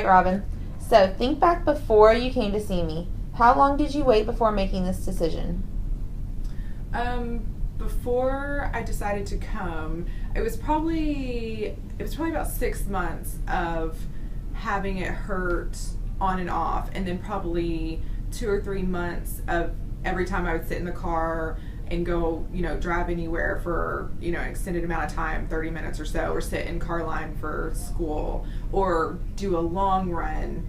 right, Robyn. So think back before you came to see me. How long did you wait before making this decision? Before I decided to come, it was probably about 6 months of having it hurt on and off, and then probably 2 or 3 months of every time I would sit in the car and go, drive anywhere for, an extended amount of time, 30 minutes or so, or sit in car line for school, or do a long run.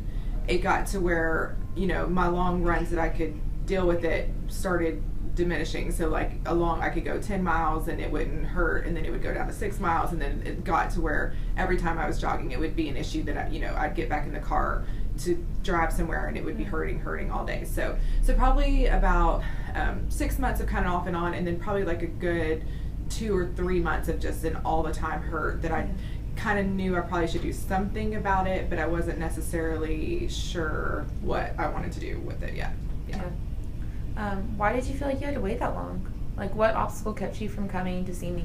It got to where, my long runs that I could deal with it started diminishing. So like I could go 10 miles and it wouldn't hurt, and then it would go down to 6 miles, and then it got to where every time I was jogging it would be an issue that I'd get back in the car to drive somewhere and it would be hurting all day. So probably about 6 months of kind of off and on, and then probably like a good 2 or 3 months of just an all the time hurt that I kind of knew I probably should do something about it, but I wasn't necessarily sure what I wanted to do with it yet. Yeah. Why did you feel like you had to wait that long? Like, what obstacle kept you from coming to see me?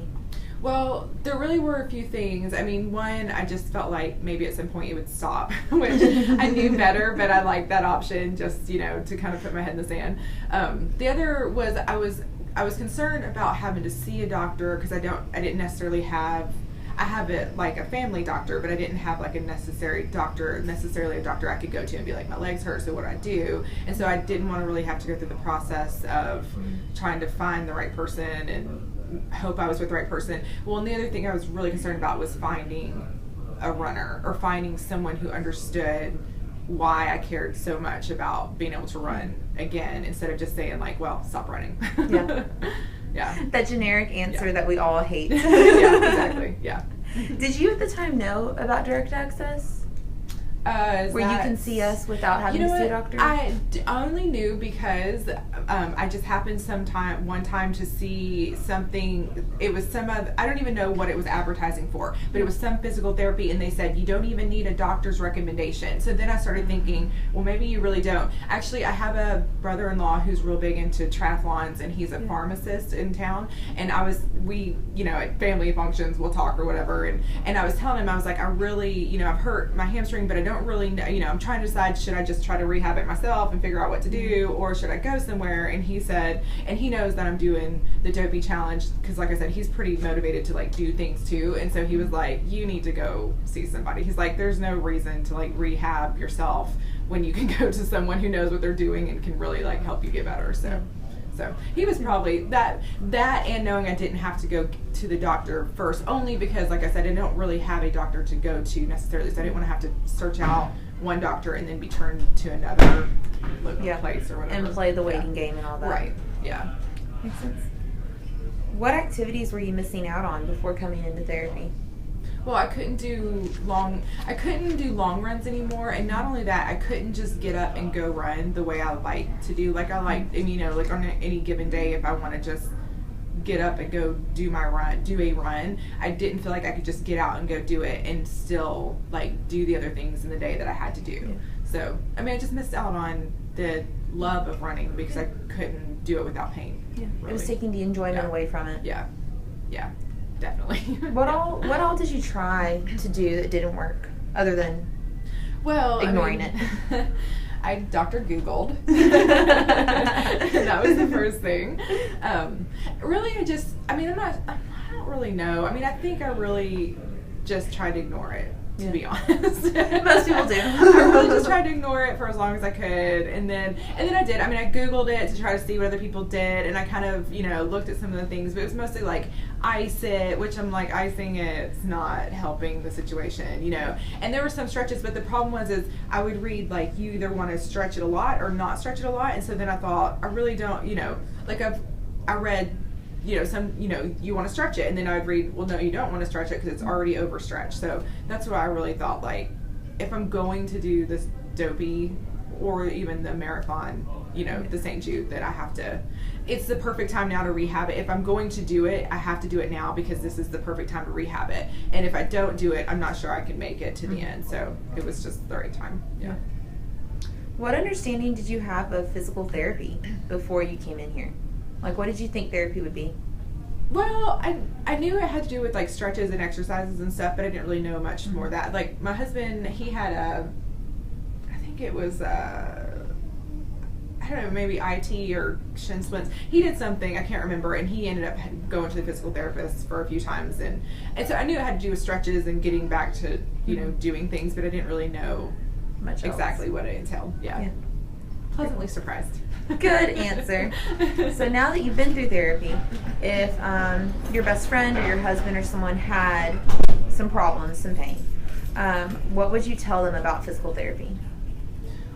Well, there really were a few things. I mean, one, I just felt like maybe at some point it would stop, which I knew better, but I liked that option just, to kind of put my head in the sand. The other was I was concerned about having to see a doctor, because I didn't necessarily have, I have it like a family doctor, but I didn't have like a necessarily a doctor I could go to and be like, my legs hurt, so what do I do? And so I didn't want to really have to go through the process of trying to find the right person and hope I was with the right person. Well, and the other thing I was really concerned about was finding a runner, or finding someone who understood why I cared so much about being able to run again, instead of just saying like, well, stop running. Yeah. Yeah. That generic answer that we all hate. Yeah, exactly. Yeah. Did you at the time know about direct access? Where you can see us without having to see a doctor? I only knew because I just happened one time to see something. It was I don't even know what it was advertising for, but it was some physical therapy, and they said you don't even need a doctor's recommendation. So then I started thinking, well, maybe you really don't. Actually, I have a brother-in-law who's real big into triathlons, and he's a pharmacist in town, and we at family functions we'll talk or whatever, and I was telling him, I was like, I really, I've hurt my hamstring, but I don't really know, I'm trying to decide, should I just try to rehab it myself and figure out what to do, or should I go somewhere? And he said, and he knows that I'm doing the Dopey Challenge, because like I said, he's pretty motivated to like do things too, and so he was like, you need to go see somebody. He's like, there's no reason to like rehab yourself when you can go to someone who knows what they're doing and can really like help you get better. So he was probably that, and knowing I didn't have to go to the doctor first, only because, like I said, I don't really have a doctor to go to necessarily, so I didn't want to have to search out one doctor and then be turned to another place or whatever. And play the waiting game and all that. Right, yeah. Makes sense. What activities were you missing out on before coming into therapy? Well, I couldn't do long runs anymore, and not only that, I couldn't just get up and go run the way I like to do. Like like on any given day, if I want to just get up and go do a run, I didn't feel like I could just get out and go do it and still like do the other things in the day that I had to do. Yeah. So, I just missed out on the love of running because I couldn't do it without pain. Yeah. Really. It was taking the enjoyment away from it. Yeah. Yeah. Definitely. What all did you try to do that didn't work, other than ignoring it? I Dr. Googled. That was the first thing. Really, I don't really know. I think I really just tried to ignore it, to be honest. Most people do. I really just tried to ignore it for as long as I could, and then I did. I Googled it to try to see what other people did, and I kind of, looked at some of the things, but it was mostly like ice it, which I'm like, icing it's not helping the situation, And there were some stretches, but the problem was I would read like, you either want to stretch it a lot or not stretch it a lot, and so then I thought, I really don't, I read, you want to stretch it, and then I would read, well, no, you don't want to stretch it because it's already overstretched. So that's what I really thought, like, if I'm going to do this Dopey or even the marathon, the St. Jude, that I have to, it's the perfect time now to rehab it. If I'm going to do it, I have to do it now because this is the perfect time to rehab it. And if I don't do it, I'm not sure I can make it to the end. So it was just the right time. Yeah. What understanding did you have of physical therapy before you came in here? Like, what did you think therapy would be? Well, I knew it had to do with like stretches and exercises and stuff, but I didn't really know much more of that. Like my husband, he had think it was I don't know, maybe IT or shin splints. He did something, I can't remember, and he ended up going to the physical therapist for a few times, and so I knew it had to do with stretches and getting back to, you know, doing things, but I didn't really know Much exactly else. what it entailed. Yeah. Pleasantly surprised. Good answer. So now that you've been through therapy, if your best friend or your husband or someone had some problems, some pain, what would you tell them about physical therapy?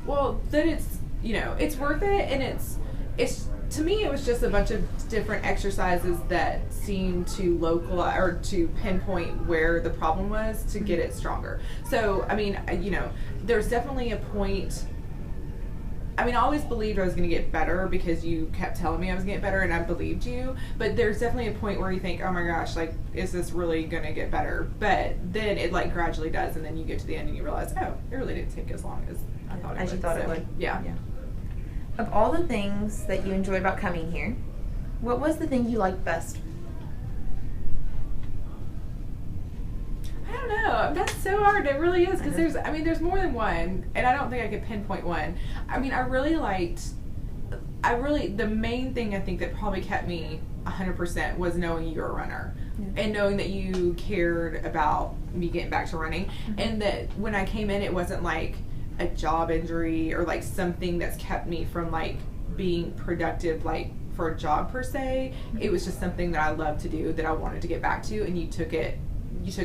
Well, then it's, you know, it's worth it, and it's to me, it was just a bunch of different exercises that seemed to localize or to pinpoint where the problem was to get it stronger. So, I mean, you know, there's definitely a point. I mean, I always believed I was going to get better because you kept telling me I was going to get better, and I believed you. But there's definitely a point where you think, oh my gosh, like, is this really going to get better? But then it, like, gradually does, and then you get to the end and you realize, oh, it really didn't take as long as I thought it would. As you thought it would. Yeah. Of all the things that you enjoyed about coming here, what was the thing you liked best? I don't know. That's so hard. It really is, because there's more than one, and I don't think I could pinpoint one. I mean, the main thing I think that probably kept me 100% was knowing you were a runner. Yeah. And knowing that you cared about me getting back to running, and that when I came in, it wasn't like a job injury or like something that's kept me from like being productive, like for a job per se. It was just something that I loved to do, that I wanted to get back to, and you took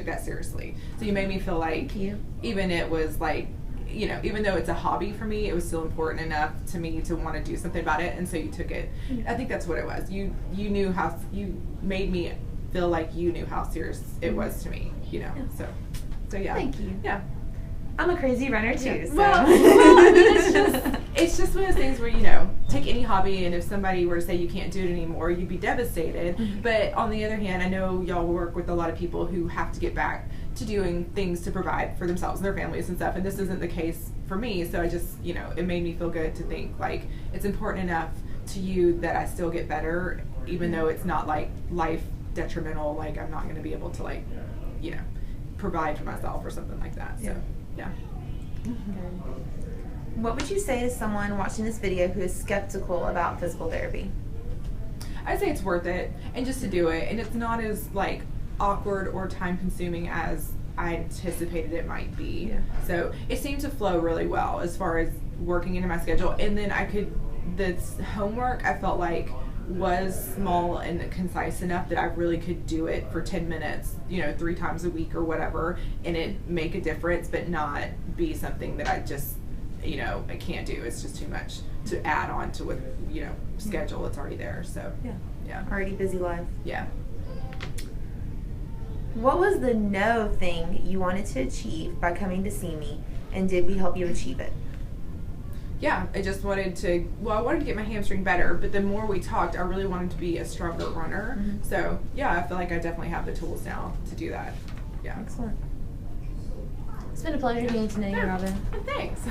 that seriously. So you made me feel like even it was like, you know, even though it's a hobby for me, it was still important enough to me to want to do something about it, and so you took it. I think that's what it was. You knew how, you made me feel like you knew how serious it was to me, you know. So yeah. Thank you. Yeah. I'm a crazy runner too. Yeah. So. Well, I mean, it's just one of those things where, you know, take any hobby, and if somebody were to say you can't do it anymore, you'd be devastated. But on the other hand, I know y'all work with a lot of people who have to get back to doing things to provide for themselves and their families and stuff, and this isn't the case for me. So I just, you know, it made me feel good to think like it's important enough to you that I still get better, even though it's not like life detrimental, like I'm not going to be able to, like, you know, provide for myself or something like that. So yeah. What would you say to someone watching this video who is skeptical about physical therapy? I'd say it's worth it, and just to do it, and it's not as like awkward or time consuming as I anticipated it might be. So it seemed to flow really well as far as working into my schedule, and then this homework I felt like was small and concise enough that I really could do it for 10 minutes, you know, 3 times a week or whatever, and it make a difference, but not be something that I just, you know, I can't do. It's just too much to add on to what, you know, schedule that's already there. So yeah. Already busy life. Yeah. What was the no thing you wanted to achieve by coming to see me, and did we help you achieve it? Yeah, I just wanted to get my hamstring better, but the more we talked, I really wanted to be a stronger runner. So yeah, I feel like I definitely have the tools now to do that. Yeah. Excellent. It's been a pleasure getting to know you, Robyn. Thanks.